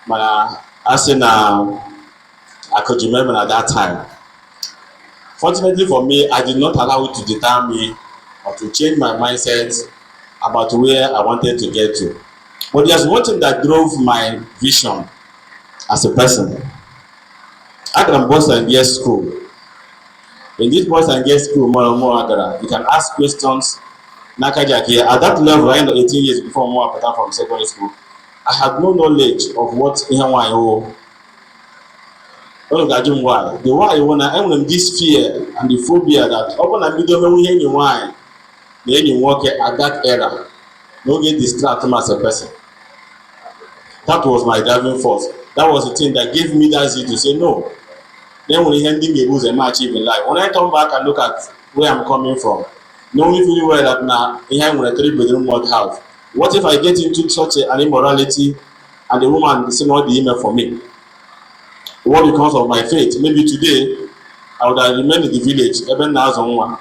But as in, I could remember at that time. Fortunately for me, I did not allow it to deter me or to change my mindset about where I wanted to get to. But there's one thing that drove my vision as a person. Agara boys and girls school. In this boys and girls school, more and more Agara, you can ask questions. Nakajaki, at that level, I know 18 years before more apart from secondary school, I had no knowledge of what Ihanwa. All of why. The why when I am this fear and the phobia that open and video me hear why. Then you work at that era. No get distracted as a person. That was my driving force. That was the thing that gave me that zeal to say no. Then when handing me lose a match in life. When I come back and look at where I'm coming from, knowing fully well that now here I'm in a 3-bedroom mud house. What if I get into such an immorality and the woman is not the email for me? What becomes of my faith? Maybe today I would have remained in the village, even now someone.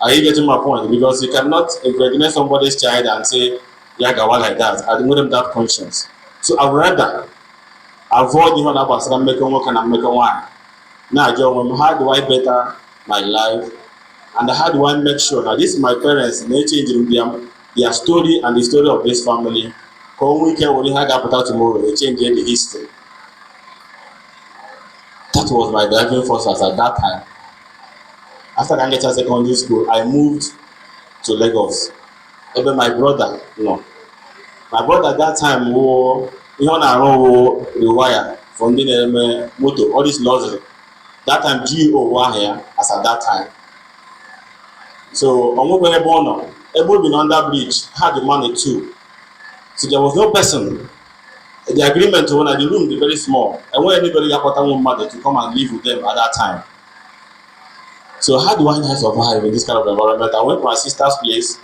Are you getting my point? Because you cannot impregnate somebody's child and say, yeah, gawa like that. I don't them that conscience. So I would rather avoid even about some making work and I'm making one. Now, John, how do I better my life? And how do I make sure that this is my parents, they change their story and the story of this family? Come weekend, when we have tomorrow, they change the history. That was my driving force at that time. After I entered secondary school, I moved to Lagos. Even my brother, my brother at that time wore, the wire from the motor, all these laws. That time, GO were here as at that time. So, on born, able been under bridge, had the money too. So there was no person. The agreement when the room is very small, and when anybody got one mother to come and live with them at that time. So how do I survive in this kind of environment? I went to my sister's place,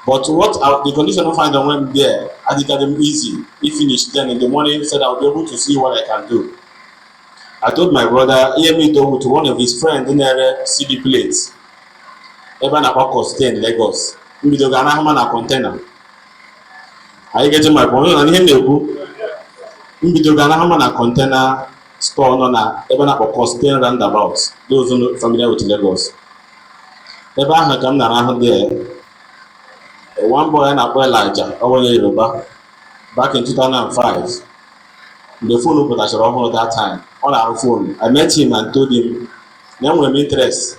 but the condition of find I went there, I did get them easy. He finished, then in the morning said I'll be able to see what I can do. I told my brother, he me to one of his friends in there CD plates. Even about cost in Lagos. We do Ghana a container. Are you getting my point? And him we do Ghana a container store on even about cost 10 roundabouts. Those who are familiar with Lagos. Ever had come around there. One boy and a boy Elijah over Yoruba back in 2005. The phone opened at that time on our phone. I met him and told him, then we're interested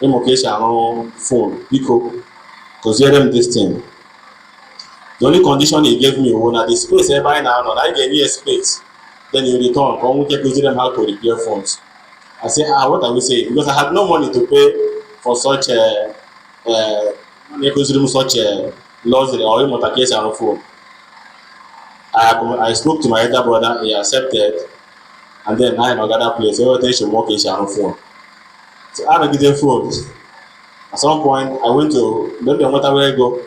in occasion phone because them this thing. The only condition he gave me was the space every now and I get near space. Then you return, come we take them how to repair phones. I say, what are we saying? Because I had no money to pay for such such laws or even case on phone. I spoke to my elder brother, he accepted, and then I know another place, everything should work on phone. So I had a good phone. At some point, I went to, don't know what I go.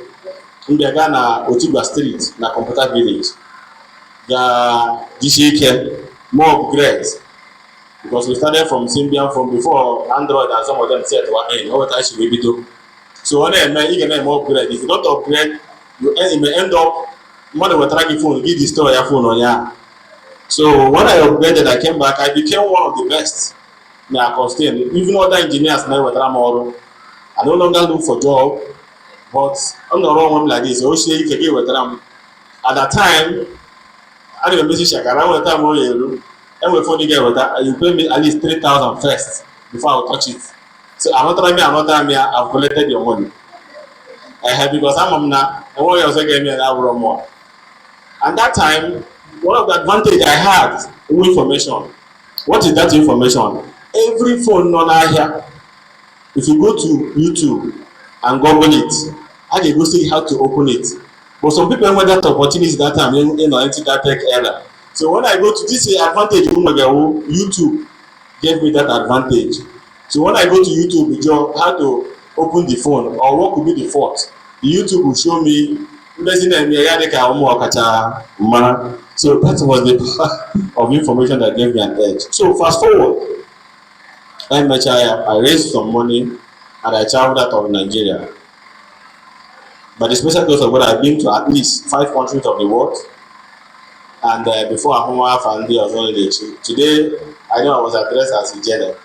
In the Ghana, Otuba Street, na computer village. The GCK, more upgrades. Because we started from Symbian from before Android and some of them said, what I should be do. So when I make more upgrade, if you don't upgrade, you may end up, money will track your phone, give the store your phone on ya. So when I upgraded, I came back, I became one of the best. Now, even other engineers now with Ramoro. I no longer look for job, but I'm not wrong one like this. Oh, she can get with them. At that time, I didn't miss Shakara with time and before you get with that, you pay me at least 3,000 first before I touch it. So I'm not trying me, I've collected your money. I have because I'm not, and what else gave me an hour more. And that time, one of the advantage I had with information. What is that information? Every phone on here. If you go to YouTube and Google it, I can go see how to open it. But some people want that opportunity that time in that tech era. So when I go to this advantage, YouTube gave me that advantage. So when I go to YouTube, how to open the phone or what could be the fault, the YouTube will show me. So that was the part of information that gave me an edge. So fast forward. I raised some money and I traveled out of Nigeria. But the special case of what I've been to at least 5 countries of the world. And before I home and the other today, I know I was addressed as a general.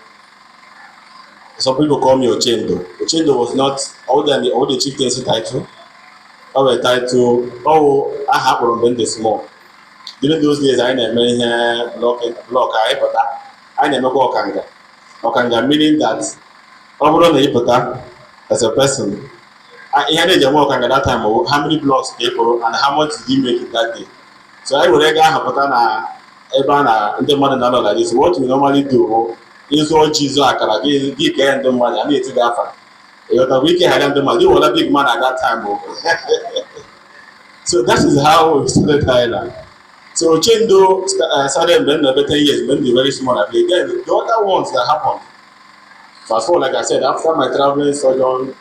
Some people call me Ochendo. Ochendo was not all the chieftaincy title. Our title, oh, I happened when they small. During those days, I never here block, but I never go Okanga. Okanga meaning that overall as a person, I had a work at that time, how many blocks people and how much did he make it that day. So I would have Ebana in the modern like this. What we normally do is all Jesus give the money and it's that. You know, we can have the money, you were a big man at that time. So that is how we started Thailand. So Chendo started then the 10 years, when they very small. Again, the other ones that happened. Fast forward, like I said, after my traveling sojourn,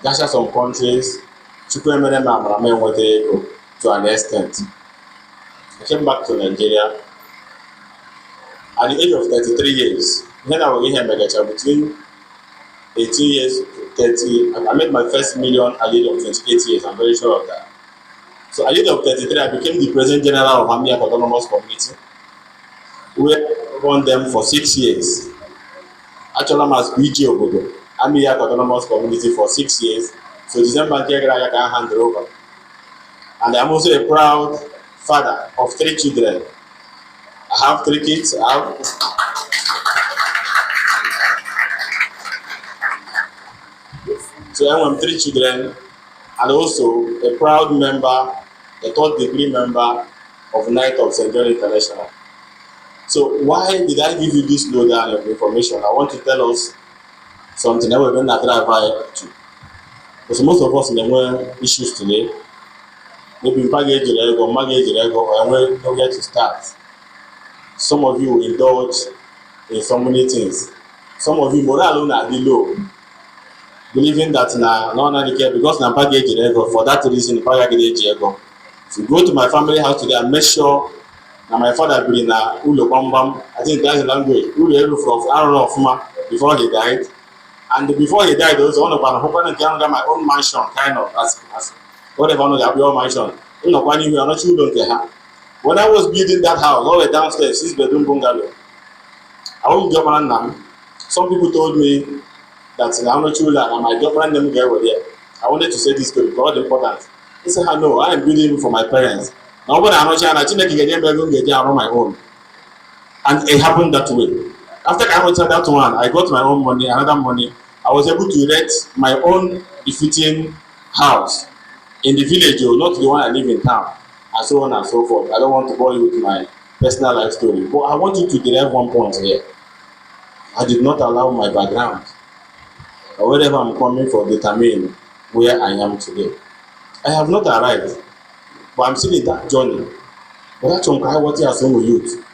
Gasha some countries, Chukwemene Mamrame went to an extent. I came back to Nigeria at the age of 33 years. When I was here in between 18 years to 30, I made my first million at the age of 28 years. I'm very sure of that. So at the age of 33, I became the President General of Amia Autonomous Community. We run them for 6 years. Actually, I'm as BG Obodo, Amia Autonomous Community for 6 years. So December, I can hand it over. And I'm also a proud father of 3 children. I have 3 kids. So I have 3 children, and also a proud member, a 3rd degree member of Knight of St. John International. So why did I give you this lowdown of information? I want to tell us something that we're going to drive to. Because most of us in the world issues today, maybe baggage or nowhere to start. Some of you indulge in so many things. Some of you morale are low, believing that no one care because na baggage for that reason baggage ego. If you go to my family house today and make sure na my father be na ulo bambam, I think that's the language. Ulo elu from Aaron Ofuma before he died. And before he died, also one of my own mansion, kind of as whatever no your mansion. When I was building that house, all the downstairs, 6-bedroom bungalow, I won't get one now. Some people told me that I'm not sure that my girlfriend them get over there. I wanted to say this to because it's important. He said, no, I am building for my parents. Now when I'm not sure, I think I can get them on my own. And it happened that way. After I went to that one, I got my own money, another money. I was able to rent my own befitting house in the village, not the one I live in town, and so on and so forth. I don't want to bore you with my personal life story, but I want you to derive one point here. I did not allow my background or wherever I'm coming from determine where I am today. I have not arrived, but I'm still in that journey. But that's what you are saying with youth.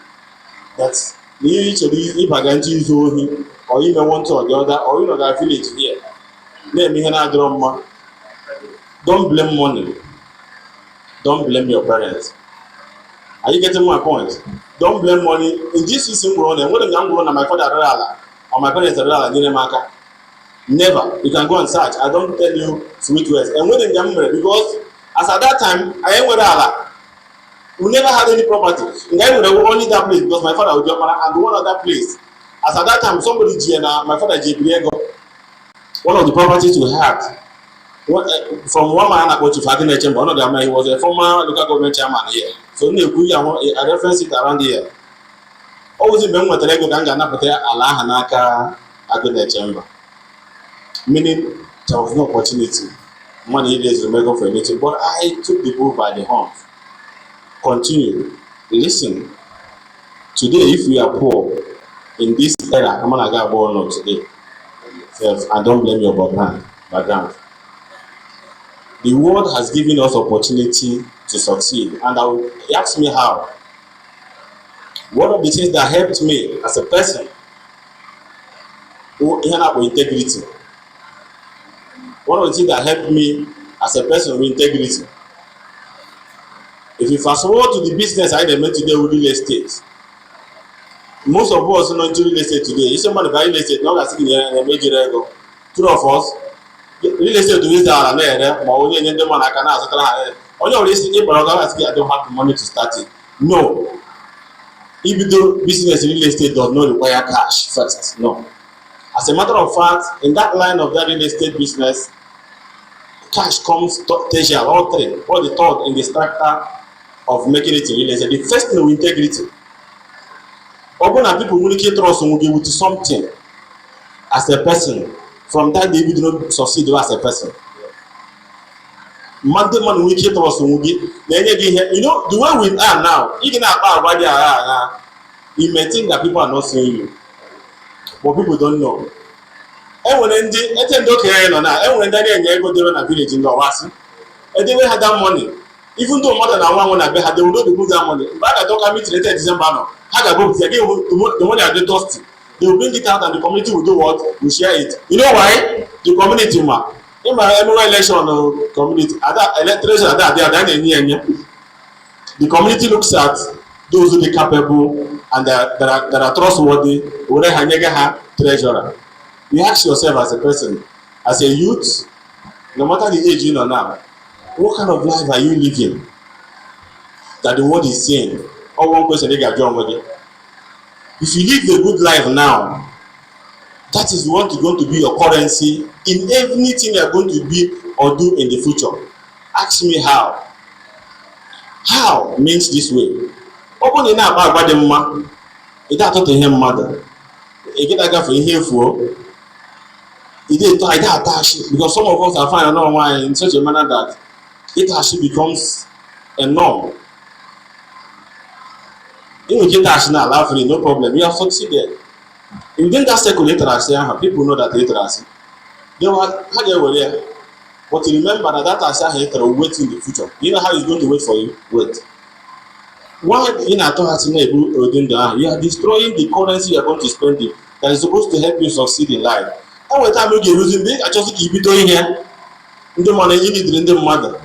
That's if I can choose or even one to or the other, or that village here. Let me don't blame money. Don't blame your parents. Are you getting my point? Don't blame money. In this season, we're on, and when I'm grown, my father or my parents are never. You can go and search. I don't tell you sweet words. And when I'm because as at that time, I ain't with Allah. We never had any property. And I would only that place because my father would jump and one other place. As at that time, somebody my father Jibriego, one of the properties we had. From one man I go to Fatima Chamber, one of them he was a former local government chairman here. So I reference it around here. Always remember the Lego Ganga Allah Hanaka Agone Chamber. Meaning there was no opportunity. Money is remember for anything. But I took the bull by the horn. Continue. Listen. Today, if we are poor in this era, I'm gonna get born on today. Yes, and don't blame your background. The world has given us opportunity to succeed, and I will ask me how. One of the things that helped me as a person who with integrity. One of the things that helped me as a person with integrity. If you fast forward to the business I made today with real estate, most of us know into real estate today. If somebody buy real estate, not as in a major ego. Two of us, real estate to down and there, but only in the one I can ask. On your list, I don't have the money to start it. No. Even though business in real estate does not require cash first, no. As a matter of fact, in that line of that real estate business, cash comes tertiary, all three, or the third in the structure of making it in real estate. The first thing with integrity. Open and people communicate trust with something as a person. From that day, we do not succeed as a person. Monday morning we keep trust you know the way we are now, even you may think that people are not seeing you, but people don't know. Enwere ndị okenye nọ na enwere ndị na-enye ego debe na village ndị ọwasị edewe ha that money, even though mmadụ na nwa nwe na be ha, they will not remove that money. Mgbe a ga-adọka meet later December nọ, ha ga-abụ again the money are dusty. They will bring it out and the community will do what? Will share it. You know why? The community ma. In my annual election community, electoration the community looks at those who are capable and that are trustworthy. Treasurer. You ask yourself as a person, as a youth, no matter the age you know now, what kind of life are you living that the world is saying? Or one question they get John with it. If you live a good life now, that is what is going to be your currency in everything you are going to be or do in the future. Ask me how. How means this way. Open the now about the man. It don't to him mother. It get a for here for. It didn't attach because some of us are finding out why in such a manner that it actually becomes a norm. If you get that now, laughing, no problem. You have succeeded. Within that circle literacy, people know that literacy. They were how they were there. But remember that literacy will wait in the future. You know how it's going to wait for you? Wait. Why in a you are destroying the currency you are going to spend it that is supposed to help you succeed in life. And when time you get using it, I just keep it doing here. The money you need in the mother.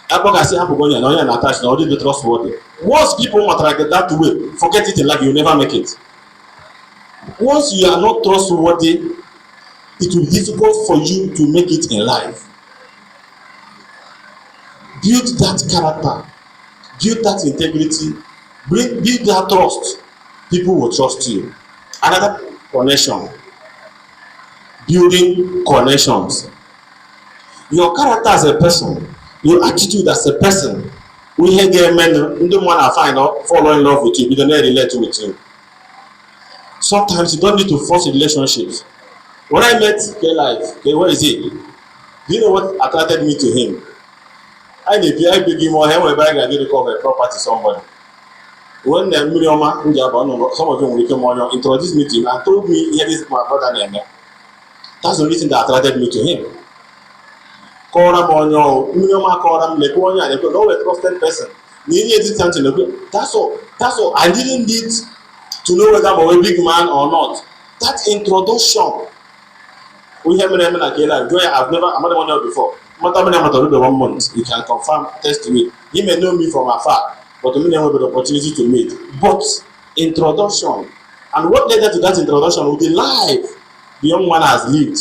I say I'm going to attach now, the trustworthy. Once people want to get that way, forget it in life, you never make it. Once you are not trustworthy, it will be difficult for you to make it in life. Build that character, build that integrity, build that trust. People will trust you. Another connection, building connections. Your character as a person, your attitude as a person, we hear gay men don't want to find out, fall in love with you, we don't relate with you. Sometimes you don't need to force relationships. When I met K-Life, where is he? Do you know what attracted me to him? I need to big him or him whereby I did recover a property to somebody. When the Miriama, some of them will come on, introduced me to him and told me, here is my brother name. That's the only thing that attracted me to him. Call him on your Miriama, call him, like one year, they go, a trusted person. That's all. That's all. I didn't need to know whether I'm a big man or not. That introduction. We have been like I've never I'm not one year before. The 1 month. You can confirm, test me. He may know me from afar, but to me never have the opportunity to meet. But introduction. And what led to that introduction with the life the young man has lived,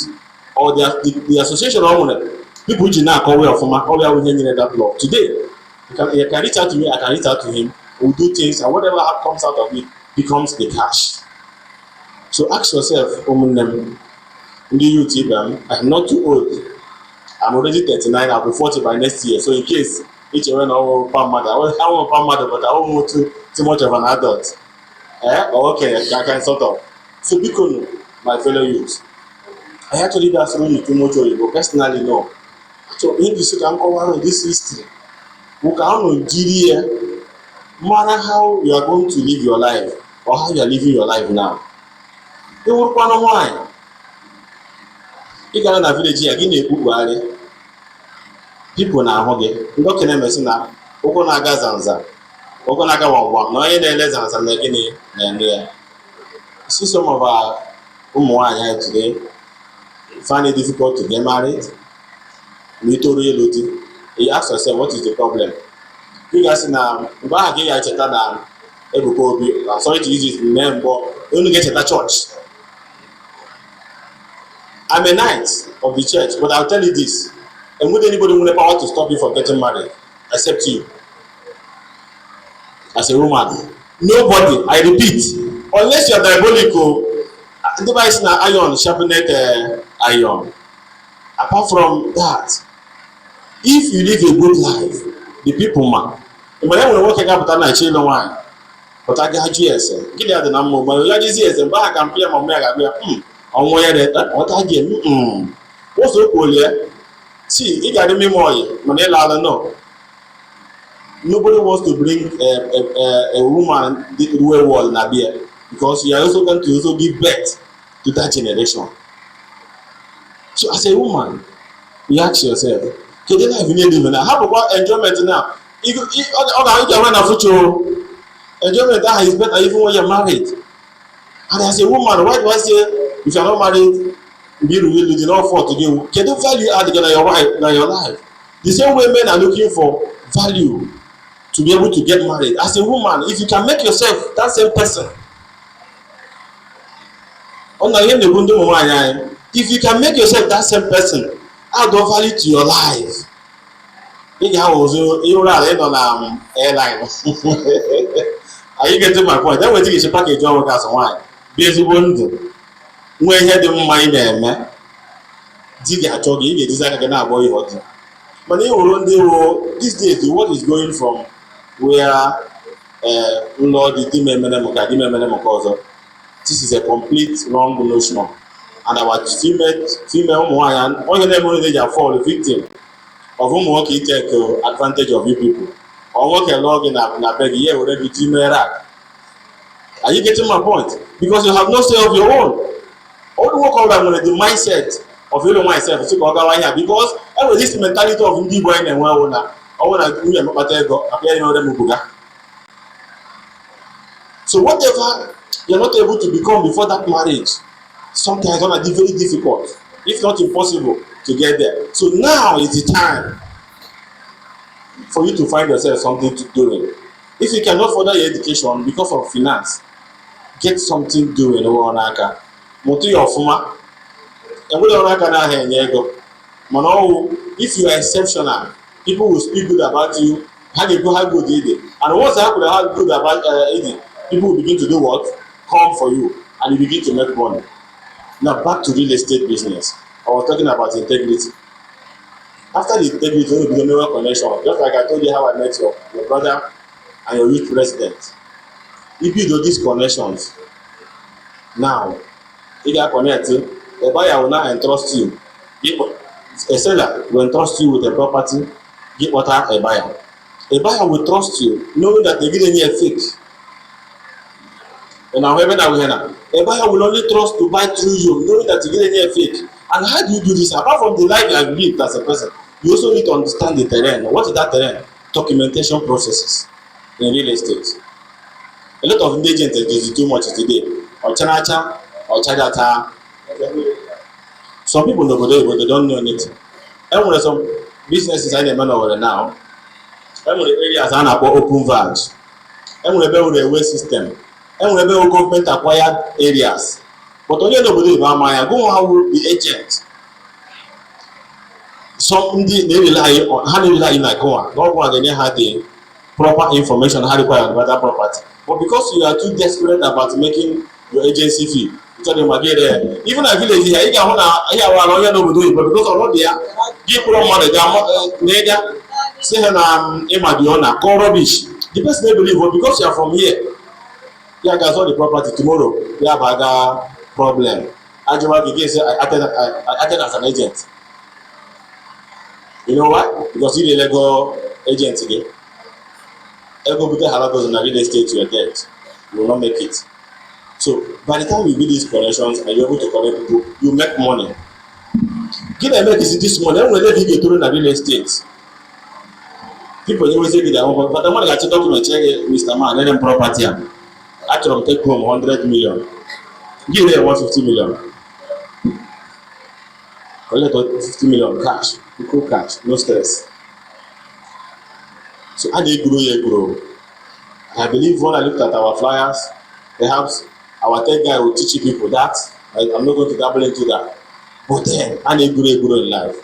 or the association owner, people which now call of all we are within that law. Today, you can reach out to me, I can reach out to him, we'll do things, and whatever comes out of it becomes the cash. So ask yourself, I'm not too old. I'm already 39, I'll be 40 by next year. So in case each one our palm mother, I want a palm mother, but I won't move too much of an adult. Okay, I can sort of. So because my fellow youth, I actually that's really too much of it, personally no. So in this can cover this history. We can matter how you are going to live your life or how you are living your life now. You will want to why. You can na village again a people na ahoge ndo kene mesi na ogo na aga zanza ogo na aga wangwa na onye na-ele zanza na gini na ende ya. See some of our ụmụnwaanyị today find it difficult to get married. You ask yourself, what is the problem? You guys na mgbe ahụ gị ya cheta na Ebuka Obi, I'm sorry to use his name, but only get at church. I'm a knight of the church, but I'll tell you this. And would anybody want the power to stop you from getting married? Except you. as a woman. Nobody, I repeat, unless you are diabolical, device na iron sharpened iron. Apart from that, if you live a good life, the people man, mgbe ya nwere nwoke ga-apụta na chi ịlụ nwaanyị pụta gaa jụ ese gịnị ya dị na mma mgbe ya jizi eze mgbe aha ka mpe ya ma mma ya ga-agụ ya ọnwụ ya ọta gị ụzọ okwolie si ị ga-adị ime ọyị mana ịla ala no. Nobody wants to bring a woman the way wall na beer because you are also going to also give birth to that generation. So as a woman, you ask yourself, kedu life you live now? How about enjoyment now? You can run a future. Enjoyment that is better even when you're married. And as a woman, why do I say if you're not married, you do not afford to do? Can you value add together your life? The same way men are looking for value to be able to get married. As a woman, if you can make yourself that same person, if you can make yourself that same person, add value to your life. You on airline. Are you getting my point? That way you should package your work as a wine. Busy window. When you had the mind there, man. Did you talk? You design again about your water. But these days, the world is going from where Lord this is a complete wrong notion, and our female Hawaiian all of them only they fall victim of whom work take advantage of you people or work along in a beg here already female. Are you getting my point? Because you have no say of your own. All the work of them the mindset of you myself to go here because this mentality of Ndi boy and well I want to do a so whatever you're not able to become before that marriage, sometimes gonna be very difficult, if not impossible, to get there. So now is the time for you to find yourself something to do. If you cannot further your education because of finance, get something doing over Onaka. Motu your fuma. And we don't if you are exceptional, people will speak good about you. How good did it? And once I could have good about it, people will begin to do what? Come for you, and you begin to make money. Now back to real estate business. I was talking about integrity. After the integrity, you will be the connection. Just like I told you how I met your brother and your youth president. If you do these connections, now if you are connected, the buyer will now entrust you. A seller will entrust you with a property, give water a buyer. A buyer will trust you, knowing that they didn't need a fake. And however, a buyer will only trust to buy through you, knowing that you didn't need a fake. And how do you do this? Apart from the life you have lived as a person, you also need to understand the terrain. What is that terrain? Documentation processes in real estate. A lot of agents do too much today. Or chanacha, or chadata. Some people know but they don't know anything. And when some businesses in the man over now, and when the areas are about open valves, and when the railway system, and when the government acquired areas. But only nobody about my go how the agent. Some they rely on how they rely like one. Not one they have the proper information how to acquire about that property. But because you are too desperate about making your agency fee, you tell them again there. Even a village here, you can hold nobody, but because of what they are, give them money, they are say Emadiona, call rubbish. The person they believe, but because you are from here, you can sell the property tomorrow, you have a problem. Ajuma begin say I acted as an agent. You know why? Because you the legal agent again. Ego because halagos in real estate you are dead. You will not make it. So by the time you build these connections and you're able to connect people, you make money. Give them make this money. When they get to real estate, people always say that but the money I talk to check Mr. Man, let them property. Actually take home 100 million. Give them 150 million. Collect 50 million cash. Equal cash, no stress. So how do you grow? I believe when I looked at our flyers, perhaps our tech guy will teach people that. I'm not going to dabble into that. But then, how do you grow in life?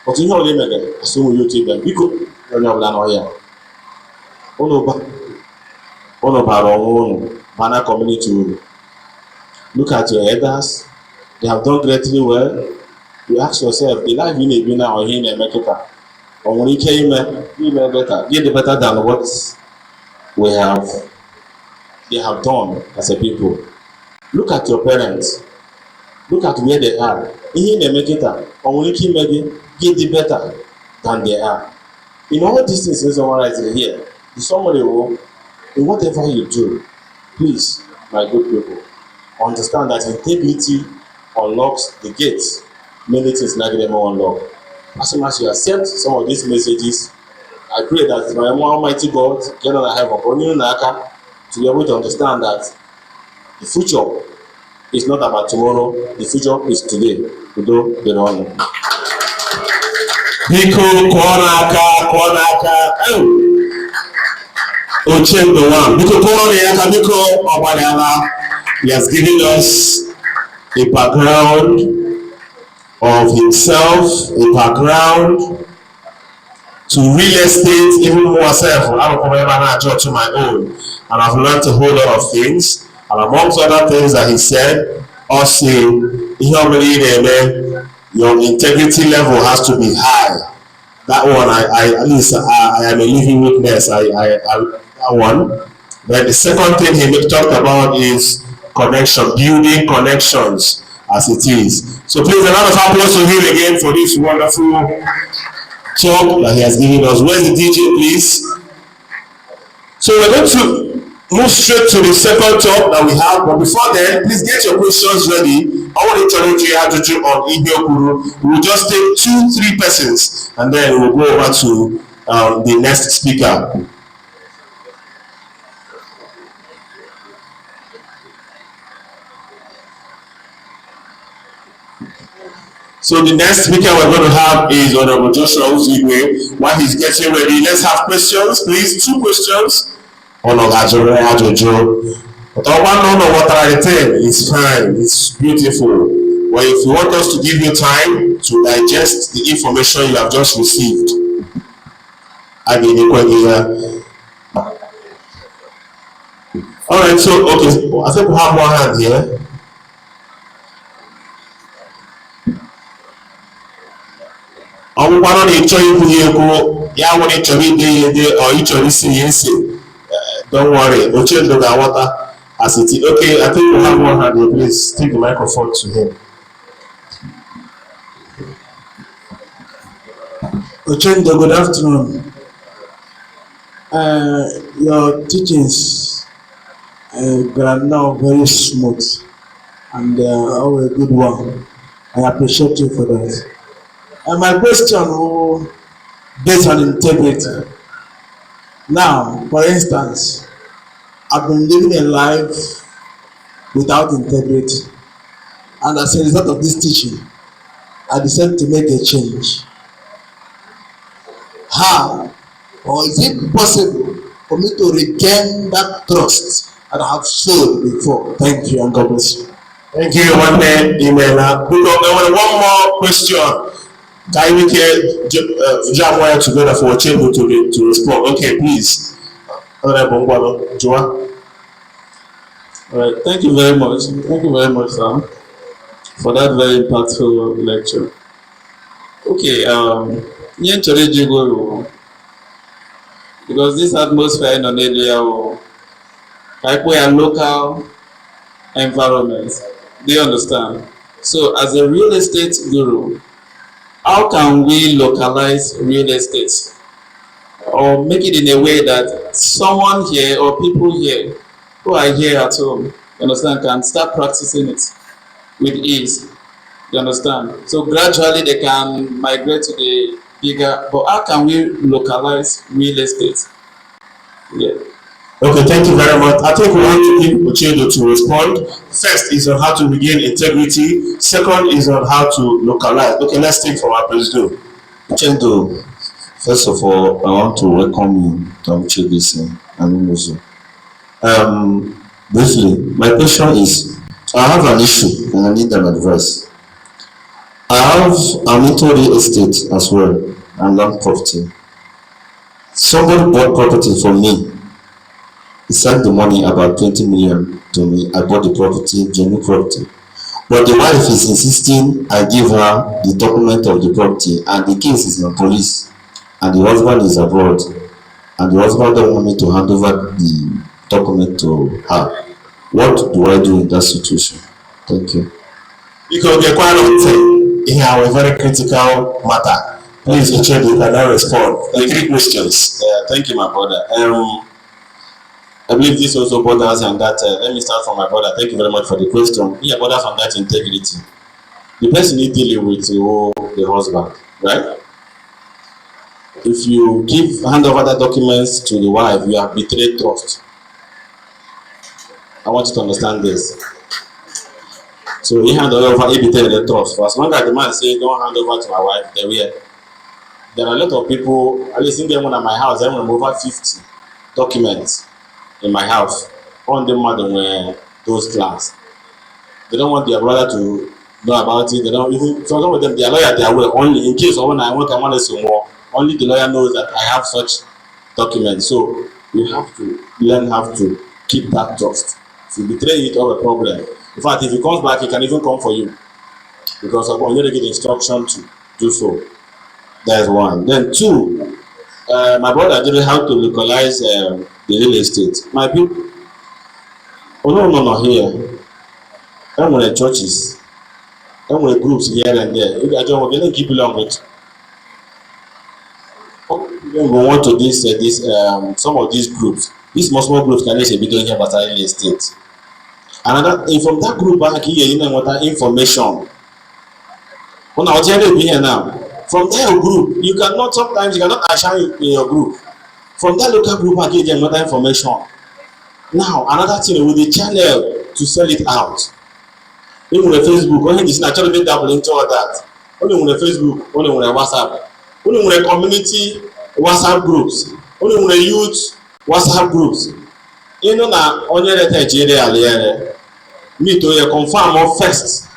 But you know what they make? Assume you take them. Because you're not here. Oh no, but One of our own Bana community. Look at your elders. They have done greatly well. You ask yourself, the life you live now or in America, or when you came better, get better than what we have they have done as a people. Look at your parents. Look at where they are. In America, or when you came get better than they are. In all these things in summarizing here, the summary will in whatever you do, please, my good people, understand that integrity unlocks the gates. Many things like them unlock. As soon as you accept some of these messages, I pray that my Almighty God, get on heaven, to be able to understand that the future is not about tomorrow, the future is today. Udo dịrị ọnụ. Biko kụọ n'aka ochie ndụ nwa biko kụọ ya aka biko ọ gbalịala. He has given us a background of himself, a background to real estate, even more self. I don't come ever now to my own, and I've learned a whole lot of things. And amongst other things that he said, also, your integrity level has to be high. That one, at least I am a living witness. That one. Then the second thing he talked about is connection, building connections as it is. So please, a lot of applause to him again for this wonderful talk that he has given us. Where's the DJ, please? So we're going to move straight to the second talk that we have, but before then, please get your questions ready. I want to challenge you how to do on Ibiokuru. We will just take 2-3 persons, and then we'll go over to the next speaker. So the next speaker we're going to have is Honorable Joshua Uzigwe. While he's getting ready, let's have questions, please. 2 questions. Honorable Ajojo. But I want to know what I tell. It's fine. It's beautiful. But if you want us to give you time to digest the information you have just received, I mean, all right. So okay, I think we have one hand here. Ọgwụkwanụ na ịchọ ikwu ya ekwu ya nwere ịchọrọ ide ọ ịchọrọ isi ya esi. Don't worry, Ochendo ga-aghọta as it is. Okay, I think we have one hand here. Please take the microphone to him. Ochendo, good afternoon. Your teachings are now very smooth and all a good one. I appreciate you for that. And my question based on integrity. Now, for instance, I've been living a life without integrity, and as a result of this teaching, I decided to make a change. How? Or is it possible for me to regain that trust that I have sold before? Thank you, and God bless you. Thank you, one man, email. One more question. Can we get jam wire together for a chamber to respond? Okay, please. Joa. All right. Thank you very much. Thank you very much, sir, for that very impactful lecture. Okay. Because this atmosphere in an area, like we are local environment, they understand. So, as a real estate guru, how can we localize real estate or make it in a way that someone here or people here who are here at home, you understand, can start practicing it with ease, you understand? So gradually they can migrate to the bigger, but how can we localize real estate? Yeah. Okay, thank you very much. I think we want to give Ochendo to respond. First is on how to regain integrity. Second is on how to localize. Okay, let's take from our president. Ochendo, first of all, I want to welcome you to Uchebisi and Umunzu. Briefly, my question is, I have an issue and I need an advice. I'm into real estate as well and land property. Somebody bought property from me He sent the money, about 20 million, to me. I bought the property, genuine property. But the wife is insisting I give her the document of the property, and the case is in police, and the husband is abroad, and the husband don't want me to hand over the document to her. What do I do in that situation? Thank you. Because the quite here are a very critical matter. Please, Richard, you cannot respond. Three questions. Thank you, my brother. I believe this also borders on that. Let me start from my brother. Thank you very much for the question. Yeah, borders on that integrity. The person is dealing with the husband, right? If you hand over the documents to the wife, you have betrayed trust. I want you to understand this. So he hand over, he betrayed the trust. For as long as the man says, don't hand over to my wife, there are a lot of people, at least in them one at my house, I have over 50 documents in my house. On them more than those class. They don't want their brother to know about it. They don't even, some of them, their lawyer, they are aware only in case of when I want to some more. Only the lawyer knows that I have such documents. So you have to learn how to keep that trust. If you betray it, all a problem. In fact, if he comes back, he can even come for you because I'm going to get instruction to do so. That's one. Then two, my brother didn't have to localize the real estate. My people, no, here. I'm with churches. I'm with groups here and there. I don't want to keep along with. We want to this some of these groups. These small groups can actually be doing here about real estate. Another from that group back here, you know what that information. When I tell you here now, from their group, you cannot assign in your group. From that local group back here, you get that information. Now another thing with the channel to sell it out. Even with Facebook, only this naturally be double into all that. Only with Facebook, only with WhatsApp, only with community WhatsApp groups, only with youth WhatsApp groups. You know now, only the Nigeria me to confirm or first,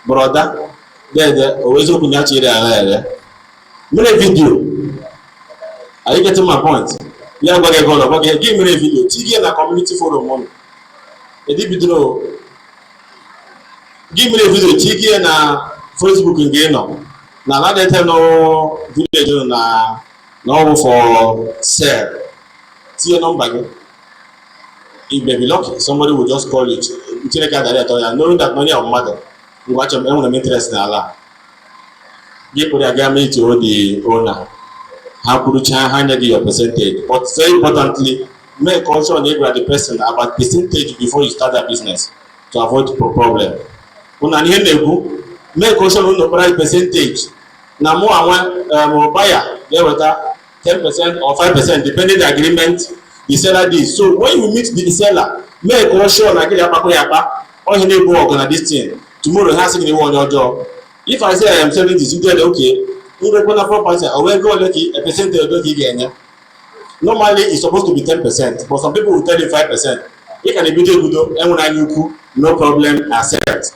brother. There always open that area. Many video. Are you getting my point? Yeah, okay, give me a video. TG na community forum money. Give me a video. TG na Facebook again now. Now that they no video na no for sale. See a number. It may be lucky. Somebody will just call it. Knowing that money of mother. You watch them own interest in Allah. Give the agreement to the owner. How could you handle your percentage? But very importantly, make conscious the person about percentage before you start that business to avoid problem. Make conscious on the price percentage. Now more buyer, they will 10% or 5% depending the agreement the seller did. So when you meet the seller, make conscious like or he may work on this thing. Tomorrow has to be one your job. If I say I am selling this, you tell okay, you reckon a property, I will go lucky a percentage of the normally it's supposed to be 10%, but some people will tell you 5%. You can be good and when I no problem, accept.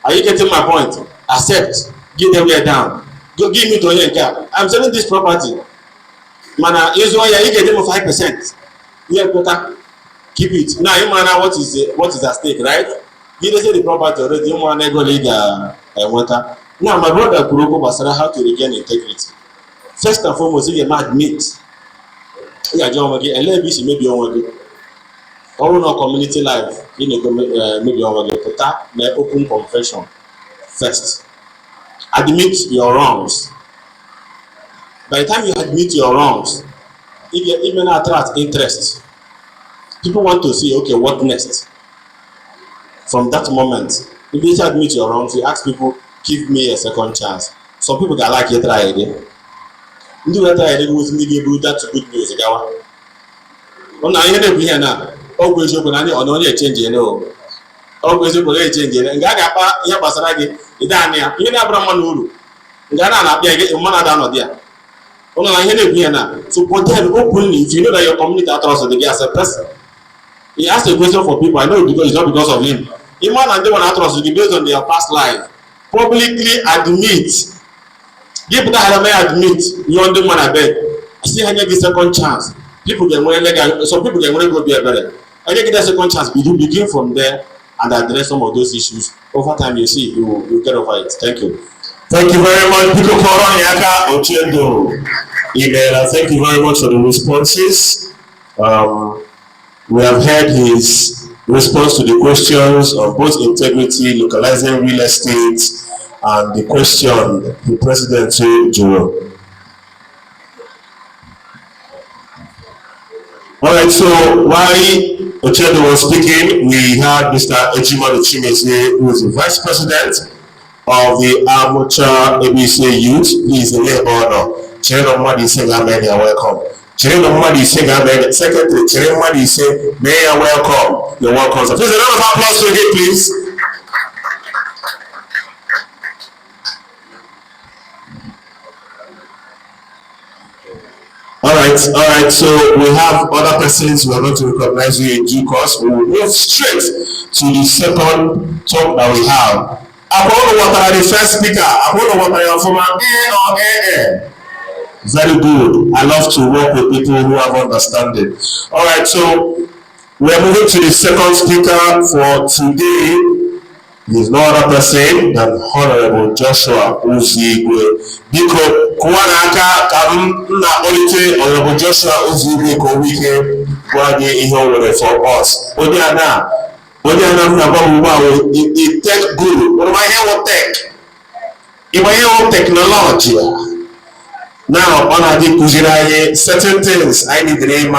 Are you getting my point? Accept. Give them way down. Go give me to your car. I'm selling this property. Man, is why you get them 5%. Yeah, better keep it. Now you man what is at stake, right? You say the property already, you want to go legal water. Now my brother Kuroko Basara how to regain integrity. First and foremost, you can admit. Yeah, John again, and let me see maybe on again. All no community life, you know, maybe on again. Put that open confession first. Admit your wrongs. By the time you admit your wrongs, if you even attract interest, people want to see, okay, what next? From that moment, if you admit your wrongs, you ask people, give me a second chance. Some people can like you try again. You do try again with me, give that to good news. Now you know here now. Always open and only change, you know. Always open and change. And Gagapa, Yapasaragi, Idania, you never Manuru. Gana, a man down there. Only I hear here now. So pretend openly if you know that your community atrocity as a person. He asked a question for people. I know because it's not because of him. Iman and them atrocity based on their past life. Publicly admit. Give that admit you on the man I beg. I still have the second chance. People get more legal. Some people get more go be a better. I think get a second chance. You begin from there and address some of those issues. Over time, you see, you get over it. Thank you. Thank you very much, Biko Koro Nyaka Ochendo. Email, thank you very much for the responses. We have heard his response to the questions of both integrity, localizing real estate, and the question the president to Juro. All right, so while Ochendo was speaking, we had Mr. Ejima Chimese, who is the vice president of the Amateur ABC Youth. Please, the labor honor. Chair of Madi Segamen, you're welcome. Chair of Madi Segamen, secretary, Chair of Madi say, Mayor, welcome. You're welcome. So please, a round of applause for you, please. All right, so we have other persons who are going to recognize you in due course. We will move straight to the second talk that we have. I want to what the first speaker. I want to what I am from Very good. I love to work with people who have understanding. All right, so we are moving to the second speaker for today. He is no other person than Honorable Joshua Uzigwe. Biko Kuwanaka Karuna Olite Honorable Joshua Uzigwe Kowike Wanye Ihore for us. Odiana Nabawu, the tech guru. What am I here with tech? If I hear technology. Now, on the Kujiraye, certain things I need the name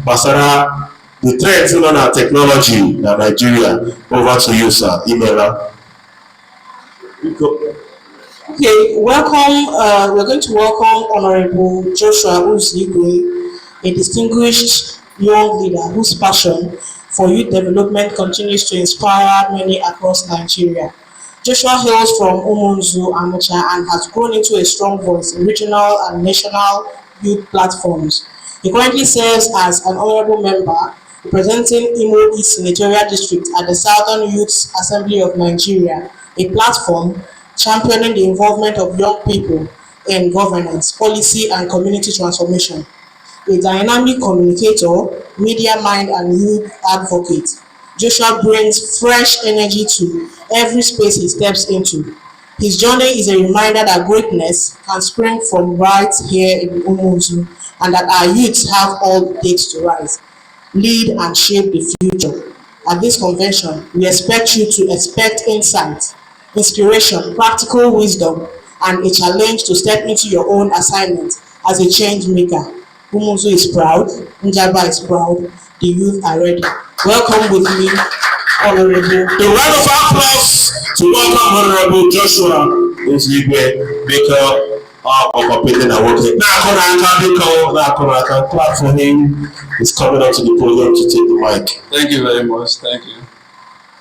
Basara. The trends in our technology in Nigeria. Over to you, sir. Emailer. Okay, welcome. We're going to welcome Honorable Joshua Uzigwe, a distinguished young leader whose passion for youth development continues to inspire many across Nigeria. Joshua hails from Umunzu and has grown into a strong voice in regional and national youth platforms. He currently serves as an honorable member representing Imo East Senatorial District at the Southern Youth Assembly of Nigeria, a platform championing the involvement of young people in governance, policy, and community transformation. A dynamic communicator, media mind, and youth advocate, Joshua brings fresh energy to every space he steps into. His journey is a reminder that greatness can spring from right here in Umunzu, and that our youths have all it takes to rise, lead, and shape the future. At this convention, we expect you to expect insight, inspiration, practical wisdom, and a challenge to step into your own assignment as a change maker. Umunzu is proud, Njaba is proud, the youth are ready. Welcome with me, Honorable. The round of applause to welcome Honorable Joshua Uzigwe, Baker of Operating and Working. Now, clap for him. He's coming up to the podium to take the mic. Thank you very much. Thank you.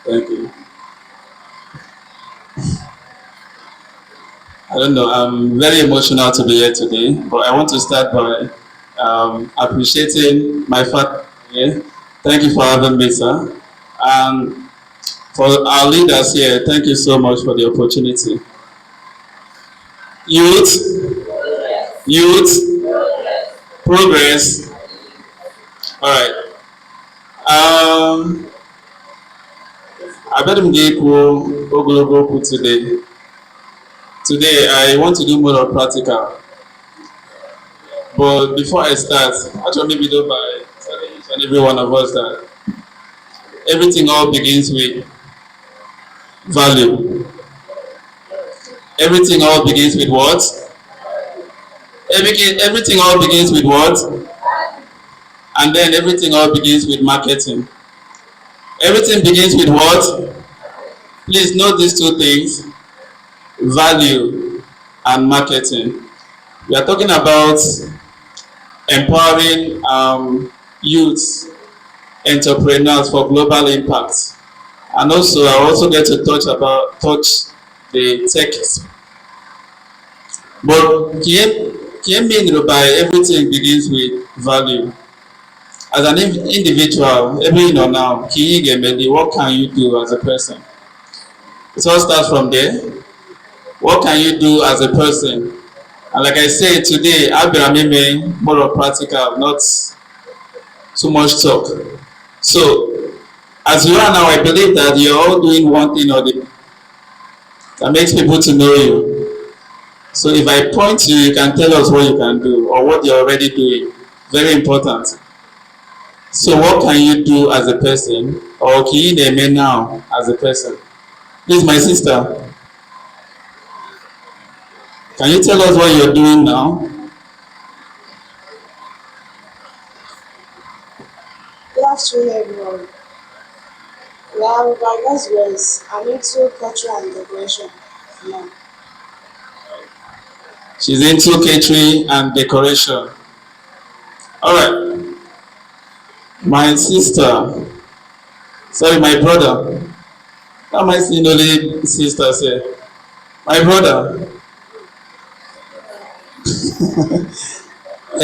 Thank you. I don't know, I'm very emotional to be here today, but I want to start by appreciating my father. Yeah? Thank you for having me, sir. And for our leaders here, thank you so much for the opportunity. Youth, progress. All right. I better get Ogologo today. Today, I want to do more of practical. But before I start, actually, maybe do by telling each and every one of us that everything all begins with value. Everything all begins with what? Everything all begins with what? And then everything all begins with marketing. Everything begins with what? Please note these two things: value and marketing. We are talking about empowering youth entrepreneurs for global impact. And also, I also get to touch the tech. But by everything begins with value. As an individual, what can you do as a person? It all starts from there. What can you do as a person? And like I said today, I'll be more of practical, not too much talk. So As you are now, I believe that you're all doing one thing or the that makes people to know you. So if I point you, you can tell us what you can do or what you're already doing. Very important. So what can you do as a person, or can you name it now as a person? Please, my sister, can you tell us what you're doing now? Good afternoon, everyone. Well, by God's grace, I'm into culture and decoration now. She's into catering and decoration. All right, my sister, sorry, my brother. How am I seeing only sisters here? My brother,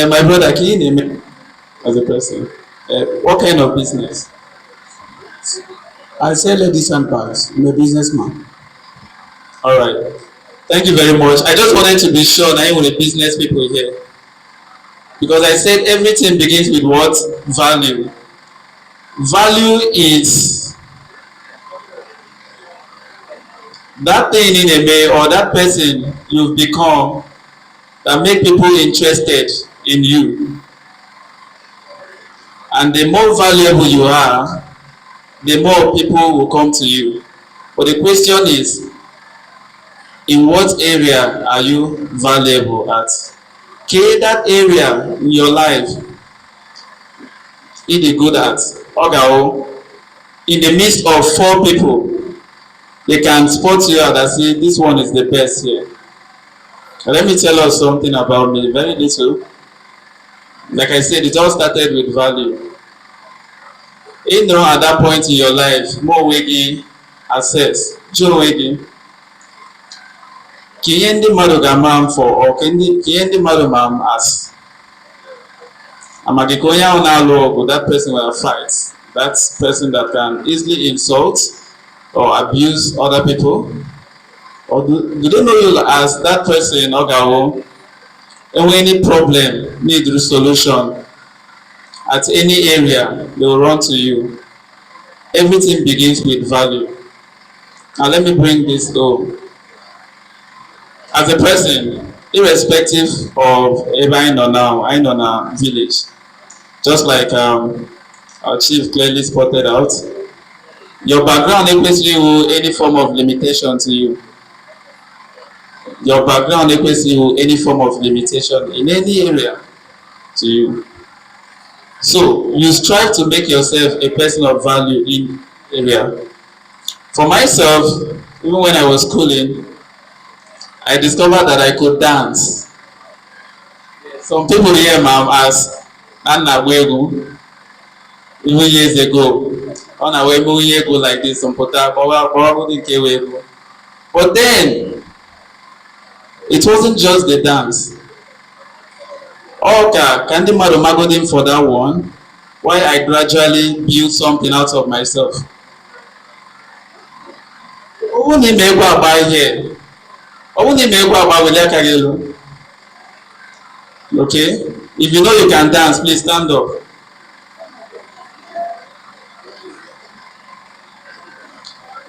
my brother, can you name it as a person? What kind of business? I sell ladies and bags. I'm a businessman. All right. Thank you very much. I just wanted to be sure that you were the business people here. Because I said everything begins with what? Value. Value is that thing in a way or that person you've become that make people interested in you. And the more valuable you are, the more people will come to you. But the question is, in what area are you valuable at? Okay, that area in your life, be the good at. Okay, in the midst of 4 people, they can spot you out and say, this one is the best here. Let me tell us something about me, very little. Like I said, it all started with value. You know, at that point in your life, more waking access, Joe waking. Kiendi mmadụ ga-ama m for or kiendi mmadụ ma m as amagika onye ahụ na-alụ ọgụ, that person will fight, that person that can easily insult or abuse other people, or do they know you as that person ọ ga-awụ enwe any problem need solution at any area, they will run to you. Everything begins with value. Now let me bring this home. As a person, irrespective of ever I know now, I know now village, just like our chief clearly spotted out, your background equates you any form of limitation to you. Your background equates you any form of limitation in any area to you. So you strive to make yourself a person of value in area. For myself, even when I was schooling, I discovered that I could dance. Some people here as Anna Wegu, even years ago, on a way go like this, some pota, but then it wasn't just the dance. Okay, Candy Magodim for that one, why I gradually built something out of myself. Only make what buy here. Only make what buy with Kagelo. Okay? If you know you can dance, please stand up.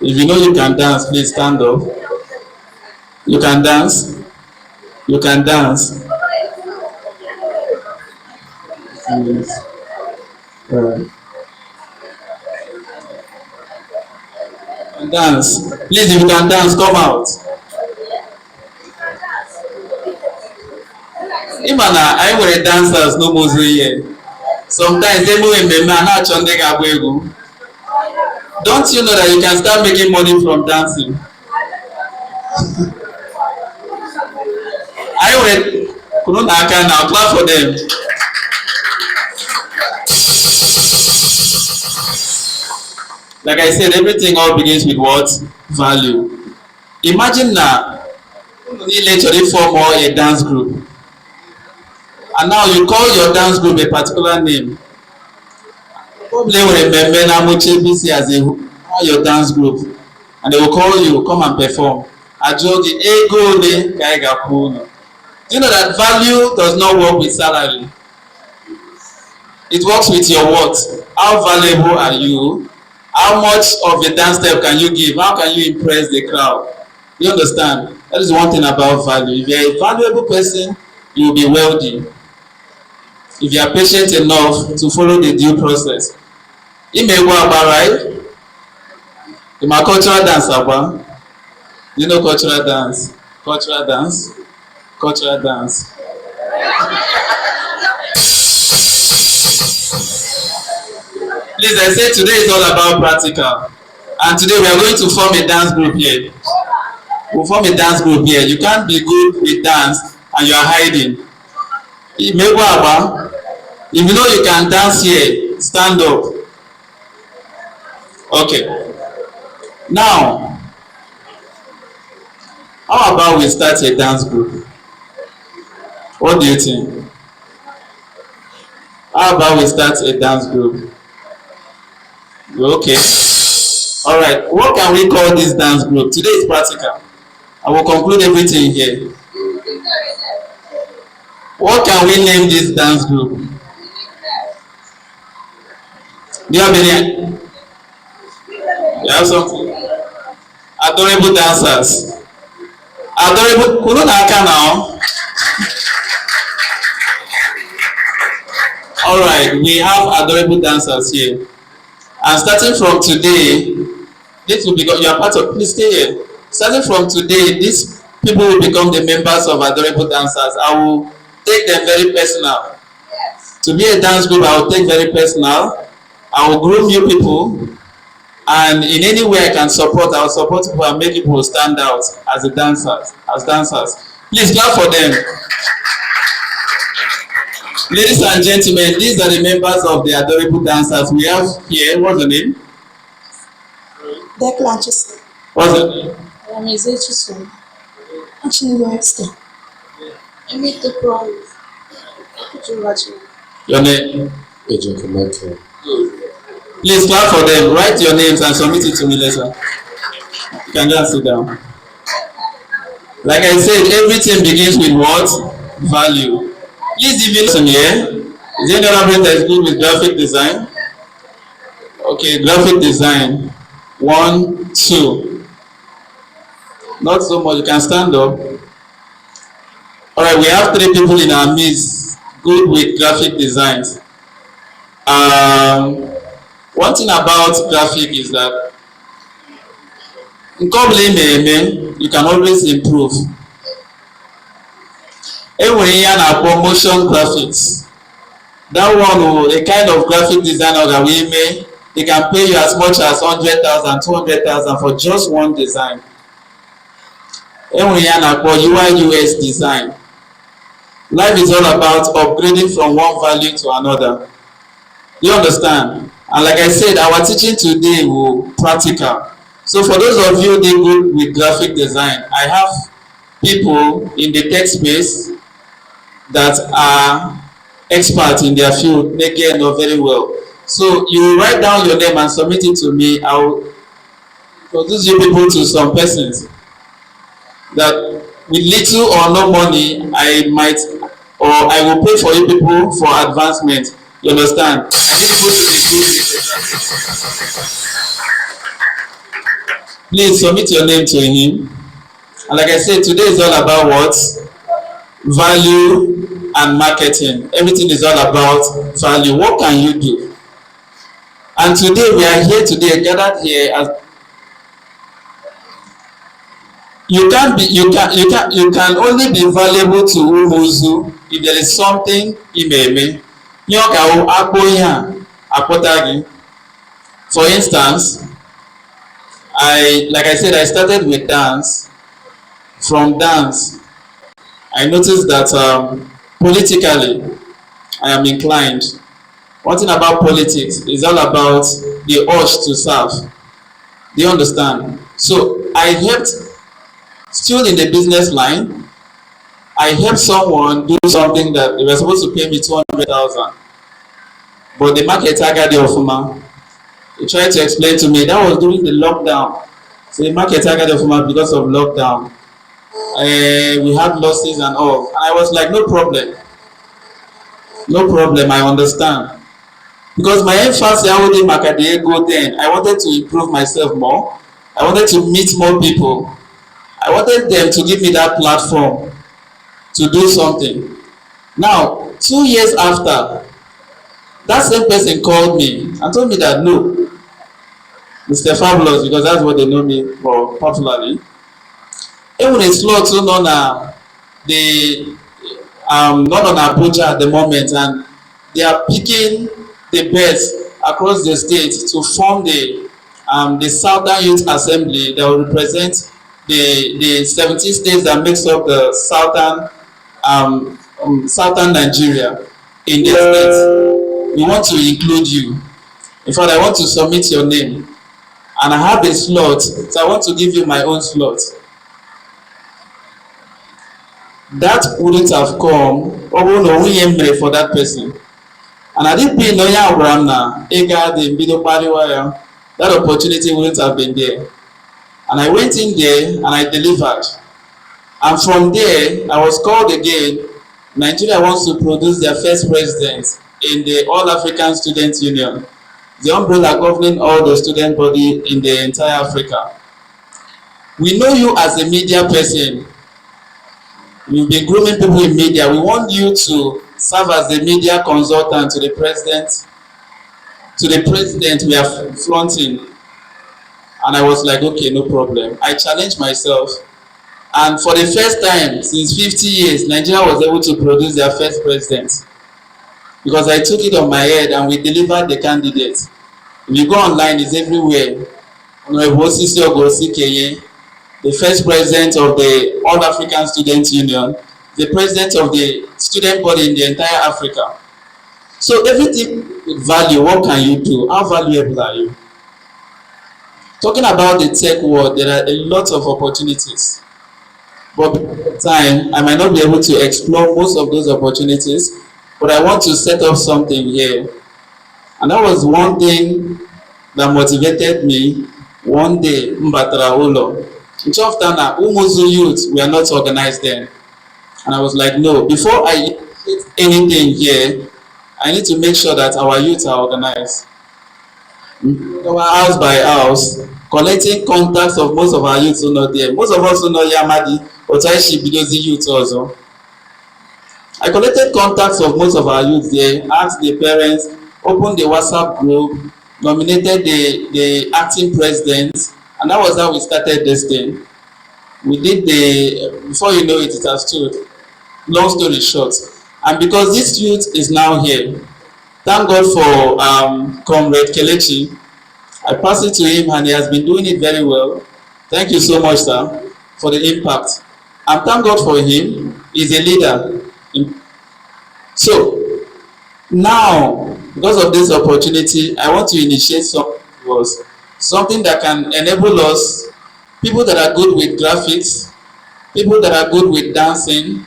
If you know you can dance, please stand up. You can dance. You can dance. Yes. Dance. Please, if you can dance, come out. Even I were dancers, no more here. Sometimes they move in the man, not on the. Don't you know that you can start making money from dancing? I went, Kununaka now, clap for them. Like I said, everything all begins with what? Value. Imagine now, you literally form a dance group. And now you call your dance group a particular name. Probably will remember Namuche as your dance group. And they will call you, come and perform. Ajogi, ego ne kaiga puno. Do you know that value does not work with salary? It works with your what? How valuable are you? How much of a dance step can you give? How can you impress the crowd? You understand? That is one thing about value. If you are a valuable person, you will be wealthy. If you are patient enough to follow the due process. Imegwa Aba, right? In my cultural dance, Aba. You know cultural dance? Cultural dance? Cultural dance. Please, I say today is all about practical. And today we are going to form a dance group here. We'll form a dance group here. You can't be good with dance and you are hiding. Imegwa Aba. If you know you can dance here, stand up. Okay. Now, how about we start a dance group? What do you think? How about we start a dance group? Okay. All right. What can we call this dance group? Today is practical. I will conclude everything here. What can we name this dance group? Do you have any? You have something? Adorable dancers. Adorable. Kulunaka now. All right. We have adorable dancers here. And starting from today, this will become, you are part of, please stay here. Starting from today, these people will become the members of Adorable Dancers. I will take them very personal. To be a dance group, I will take very personal. I will groom you people. And in any way I can support, I will support people and make people stand out as the dancers, Please clap for them. Ladies and gentlemen, these are the members of the Adorable Dancers. We have here, what's the name? Declan Chisel. What's the name? Ramize Chisel. Actually, Webster. Emito Promise. Your name? Agent Michael. Please clap for them. Write your names and submit it to me later. You can just sit down. Like I said, everything begins with what? Value. Please, if you listen here, is there any other person that is good with graphic design? Okay, graphic design. 1, 2. Not so much. You can stand up. All right, we have 3 people in our midst good with graphic designs. One thing about graphic is that you can always improve. Every year na promotion graphics. That one, a kind of graphic designer that we make, they can pay you as much as 100,000, 200,000 for just one design. Every year na UI UX design. Life is all about upgrading from one value to another. You understand? And like I said, our teaching today will practical. So for those of you that good with graphic design, I have people in the tech space that are experts in their field, they get know very well. So you write down your name and submit it to me. I will introduce you people to some persons that with little or no money, I might, or I will pay for you people for advancement. You understand? I need people to be good with it. Please submit your name to him. And like I said, today is all about what? Value and marketing. Everything is all about value. What can you do? And today we are here today, gathered here as you can only be valuable to Umunzu if there is something imeme. For instance, like I said, I started with dance. From dance, I noticed that politically, I am inclined. One thing about politics is all about the urge to serve. Do you understand? So I helped, still in the business line, I helped someone do something that they were supposed to pay me 200,000. But the market target the offer, he tried to explain to me that was during the lockdown. So the market target the offer because of lockdown. We had losses and all. And I was like, no problem. No problem, I understand. because my emphasis already Makadie go then. I wanted to improve myself more. I wanted to meet more people. I wanted them to give me that platform to do something. Now, 2 years after, that same person called me and told me that no, Mr. Fabulous, because that's what they know me for popularly. Even a slot so known the not on Abuja at the moment, and they are picking the best across the state to form the Southern Youth Assembly that will represent the 17 states that makes up the southern Nigeria in the state. We want to include you. In fact, I want to submit your name, and I have a slot, so I want to give you my own slot. That wouldn't have come for that person. And I didn't pay no Abraham that opportunity wouldn't have been there. And I went in there and I delivered. And from there, I was called again. Nigeria wants to produce their first president in the All African Student Union, the umbrella governing all the student body in the entire Africa. We know you as a media person. You've been grooming people in media. We want you to serve as the media consultant to the president. To the president we are flaunting. And I was like, okay, no problem. I challenged myself. And for the first time since 50 years, Nigeria was able to produce their first president. Because I took it on my head and we delivered the candidate. If you go online, it's everywhere. The first president of the All African Student Union, the president of the student body in the entire Africa. So everything with value, what can you do? How valuable are you? Talking about the tech world, there are a lot of opportunities. But time, I might not be able to explore most of those opportunities, but I want to set up something here. And that was one thing that motivated me one day, Mbatara Ulo. In Choftana, Umunzu Youth, we are not organized then. And I was like, no, before I did anything here, I need to make sure that our youth are organized. House by house, collecting contacts of most of our youth who are not there. Most of us who know Yamadi, Otaishi, Bidozi youth also. I collected contacts of most of our youth there, asked the parents, opened the WhatsApp group, nominated the acting president, and that was how we started this thing. We did before you know it, it has stood. Long story short. And because this youth is now here, thank God for Comrade Kelechi. I passed it to him and he has been doing it very well. Thank you so much, sir, for the impact. And thank God for him. He's a leader. So, now, because of this opportunity, I want to initiate something that can enable us, people that are good with graphics, people that are good with dancing,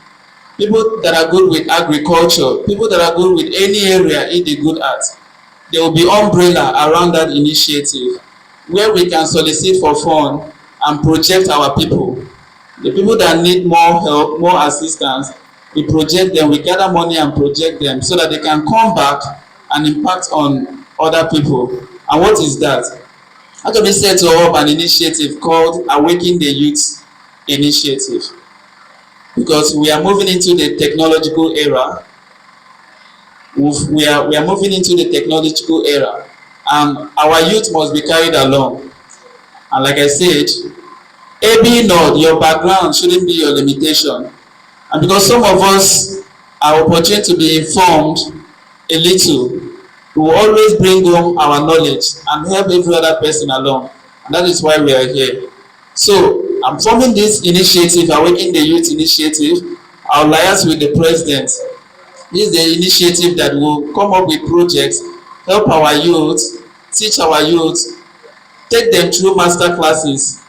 people that are good with agriculture, people that are good with any area in the good at. There will be umbrella around that initiative where we can solicit for fund and project our people. The people that need more help, more assistance, we project them, we gather money and project them so that they can come back and impact on other people. And what is that? Actually set up an initiative called Awaken the Youth Initiative. Because we are moving into the technological era. We are moving into the technological era. And our youth must be carried along. And like I said, AB Nord, your background shouldn't be your limitation. And because some of us are opportune to be informed a little, we will always bring home our knowledge and help every other person along. And that is why we are here. So I'm forming this initiative, Awaken the Youth Initiative. I'll liaise with the president. This is the initiative that will come up with projects, help our youth, teach our youth, take them through master classes.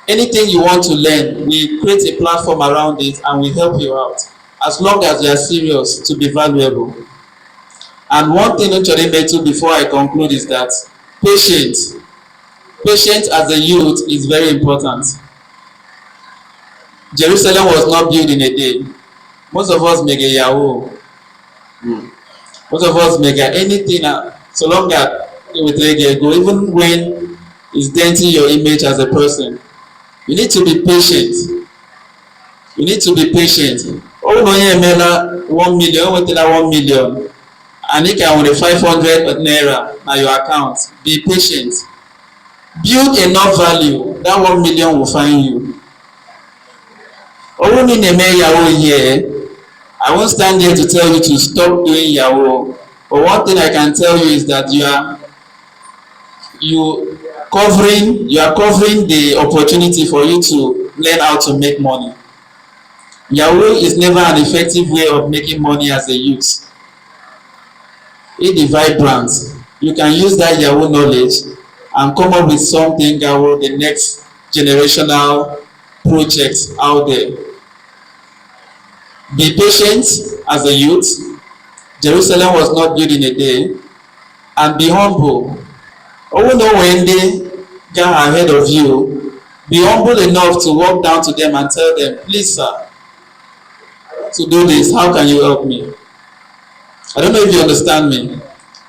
Anything you want to learn, we create a platform around it and we help you out. As long as you are serious to be valuable. And one thing before I conclude is that patience. Patience as a youth is very important. Jerusalem was not built in a day. Most of us make a Yahoo. Most of us may get anything so long that with reggae go, even when it's denting your image as a person. You need to be patient. You need to be patient. Oh no, yeah, mela 1 million, what 1 million, and you can only 500 naira na your account. Be patient. Build enough value. That 1 million will find you. Oh, in a Yahoo here, I won't stand here to tell you to stop doing Yahoo. But one thing I can tell you is that you are covering the opportunity for you to learn how to make money. Yahoo is never an effective way of making money as a youth. It is vibrant. You can use that Yahoo knowledge and come up with something that will the next generational projects out there. Be patient as a youth. Jerusalem was not built in a day. And be humble. Even though when they get ahead of you, be humble enough to walk down to them and tell them, please sir, to do this, how can you help me? I don't know if you understand me.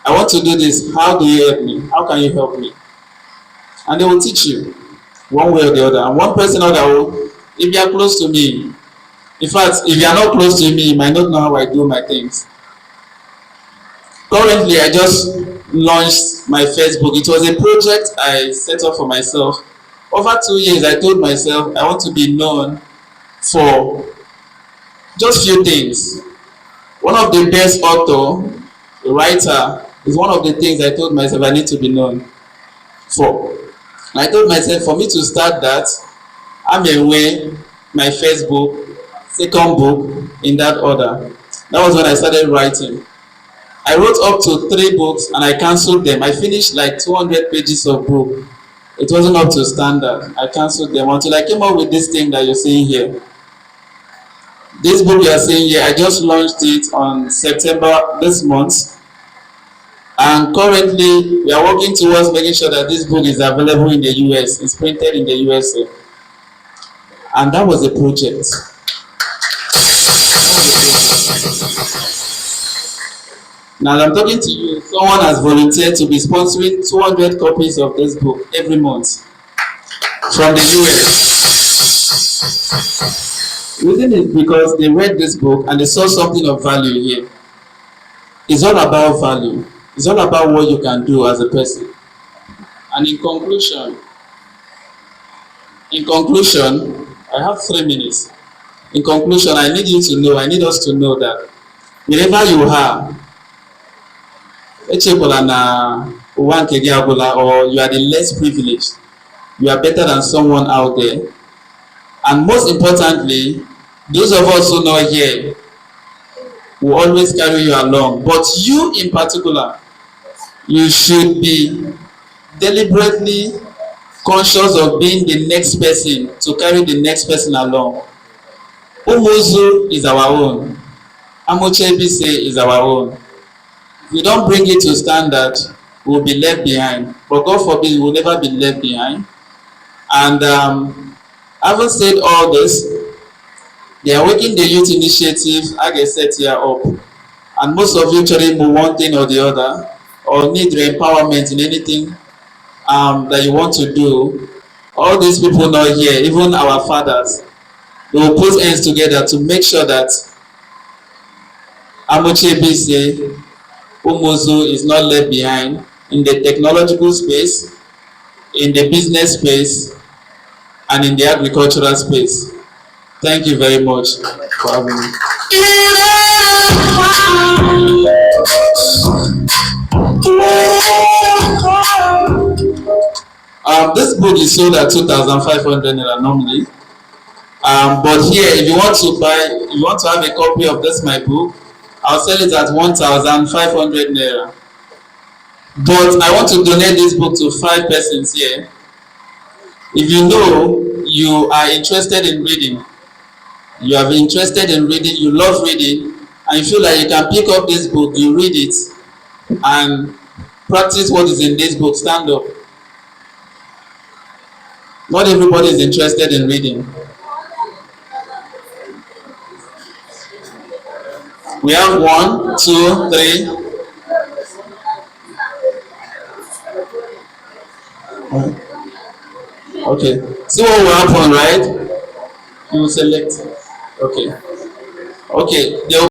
I want to do this, how do you help me? How can you help me? And they will teach you one way or the other. And one person or the other, if you are close to me, in fact, if you are not close to me, you might not know how I do my things. Currently, I just launched my Facebook. It was a project I set up for myself. Over 2 years, I told myself I want to be known for just few things. One of the best author, writer, is one of the things I told myself I need to be known for. And I told myself for me to start that, I'm away my first book, second book, in that order. That was when I started writing. I wrote up to 3 books and I cancelled them. I finished like 200 pages of book. It wasn't up to standard. I cancelled them until I came up with this thing that you're seeing here. This book you are seeing here, I just launched it on September this month. And currently, we are working towards making sure that this book is available in the US. It's printed in the USA. And that was a project. Now I'm talking to you, someone has volunteered to be sponsoring 200 copies of this book every month from the US. The reason is because they read this book and they saw something of value here. It's all about value. It's all about what you can do as a person. And in conclusion, I have 3 minutes. In conclusion, I need us to know that wherever you are, or you are the less privileged, you are better than someone out there. And most importantly, those of us who know here will always carry you along. But you in particular, you should be deliberately conscious of being the next person to carry the next person along. Umunzu is our own. Amochebise is our own. If we don't bring it to standard, we will be left behind. But God forbid, we will never be left behind. And having said all this, the Awaken the Youth Initiative, I get set here up. And most of you trying to one thing or the other, or need empowerment in anything that you want to do. All these people now here, even our fathers, they will put hands together to make sure that Amochebise, Umunzu is not left behind in the technological space, in the business space, and in the agricultural space. Thank you very much for having me. This book is sold at 2,500 naira normally. But here, if you want to have a copy of this my book, I'll sell it at 1,500 naira. But I want to donate this book to 5 persons here. If you know you are interested in reading, you are interested in reading, you love reading, and you feel like you can pick up this book, you read it, and practice what is in this book, stand up. Not everybody is interested in reading. We have 1, 2, 3, Okay. See what will happen, right? You will select. Okay. Okay. They